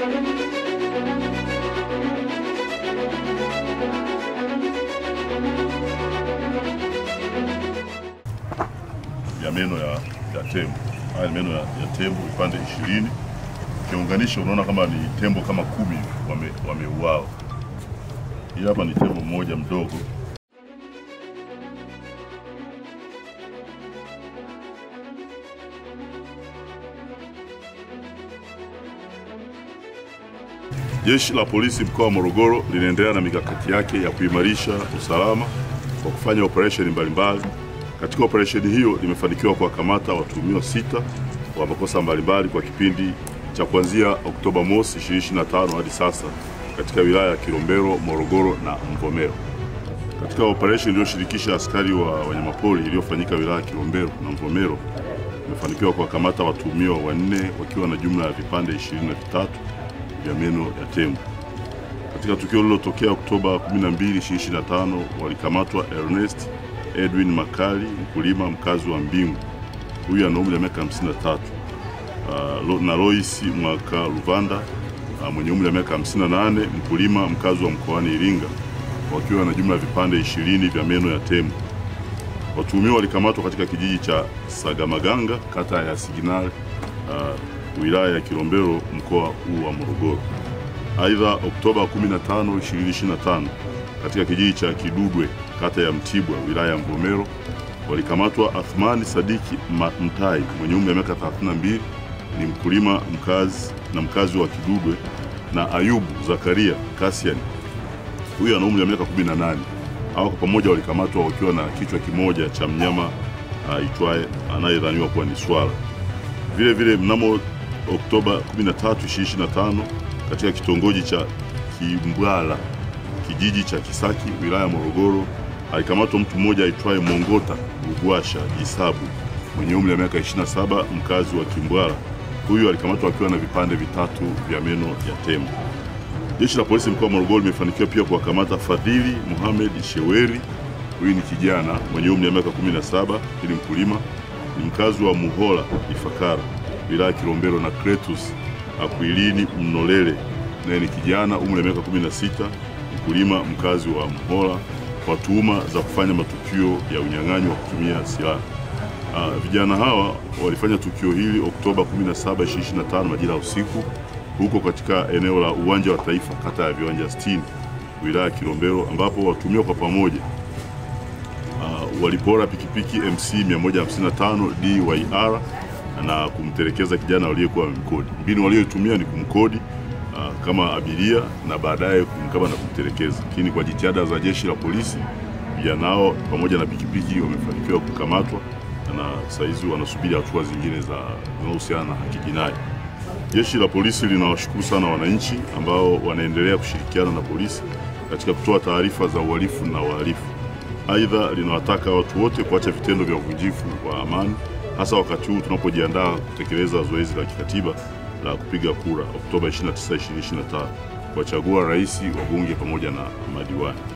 ya meno ya tembo. Haya ni meno ya tembo vipande 20. Ukiunganisha unaona kama ni tembo kama 10 wameuawa. Hii hapa ni tembo mmoja mdogo. Jeshi la polisi mkoa wa Morogoro linaendelea na mikakati yake ya kuimarisha usalama kwa kufanya operesheni mbalimbali. Katika operesheni hiyo limefanikiwa kuwakamata watuhumiwa 6 wa makosa mbalimbali kwa kipindi cha kuanzia Oktoba mosi 2025 hadi sasa katika wilaya ya Kilombero, Morogoro na Mvomero. Katika operesheni iliyoshirikisha askari wa wanyamapori iliyofanyika wilaya ya Kilombero na Mvomero, limefanikiwa kuwakamata watuhumiwa 4 wakiwa na jumla ya vipande 23 vya meno ya tembo. Katika tukio lililotokea Oktoba 12, 2025, walikamatwa Ernest Edwin Makali, mkulima mkazi wa Mbingu. Huyu ana umri wa miaka 53. Na Lois Mwaka Luvanda mwenye umri wa miaka 58, mkulima mkazi wa mkoani Iringa, wakiwa na jumla ya vipande 20 vya meno ya tembo. Watuhumiwa walikamatwa katika kijiji cha Sagamaganga, kata ya Signal, wilaya ya Kilombero, mkoa huu wa Morogoro. Aidha, Oktoba 15, 2025, katika kijiji cha Kidudwe, kata ya Mtibwa, wilaya ya Mvomero, walikamatwa Athmani Sadiki Mtai mwenye umri wa miaka 32, ni mkulima mkazi wa Kidudwe, na Ayubu Zakaria Kasian, huyu ana umri wa miaka 18. Hao kwa pamoja walikamatwa wakiwa na kichwa kimoja cha mnyama aitwaye anayedhaniwa kuwa ni swala. Vile vile mnamo Oktoba 13, 2025, katika kitongoji cha Kimbwala, kijiji cha Kisaki, wilaya ya Morogoro, alikamatwa mtu mmoja aitwaye Mongota Ugwasha Jisabu mwenye umri wa miaka 27, mkazi wa Kimbwala. Huyu alikamatwa akiwa na vipande 3 vya meno ya tembo. Jeshi la polisi mkoa wa Morogoro limefanikiwa pia kuwakamata Fadhili Mohamed Sheweri. Huyu ni kijana mwenye umri wa miaka 17, ni mkulima, ni mkazi wa Muhola Ifakara, wilaya ya Kilombero, na Kretus Akwilini Mnolele, naye ni kijana umri wa miaka 16, mkulima mkazi wa Muhola, kwa tuhuma za kufanya matukio ya unyang'anyi wa kutumia silaha. Vijana hawa walifanya tukio hili Oktoba 17, 2025 majira ya usiku huko katika eneo la Uwanja wa Taifa, kata ya Viwanja 60, wilaya ya Kilombero, ambapo watumiwa kwa pamoja walipora pikipiki MC 155 DYR na kumtelekeza kijana aliyekuwa amemkodi. Mbinu waliotumia ni kumkodi kama abiria na baadaye kumkaba na kumtelekeza. Lakini kwa jitihada za jeshi la polisi, vijana hao pamoja na pikipiki wamefanikiwa kukamatwa na saizi wanasubiri hatua zingine zinazohusiana na haki jinai. Jeshi la polisi linawashukuru sana wananchi ambao wanaendelea kushirikiana na polisi katika kutoa taarifa za uhalifu na wahalifu. Aidha, linawataka watu wote kuacha vitendo vya uvunjifu wa amani, hasa wakati huu tunapojiandaa kutekeleza zoezi la kikatiba la kupiga kura Oktoba 29, 2025, kuwachagua rais, wabunge pamoja na madiwani.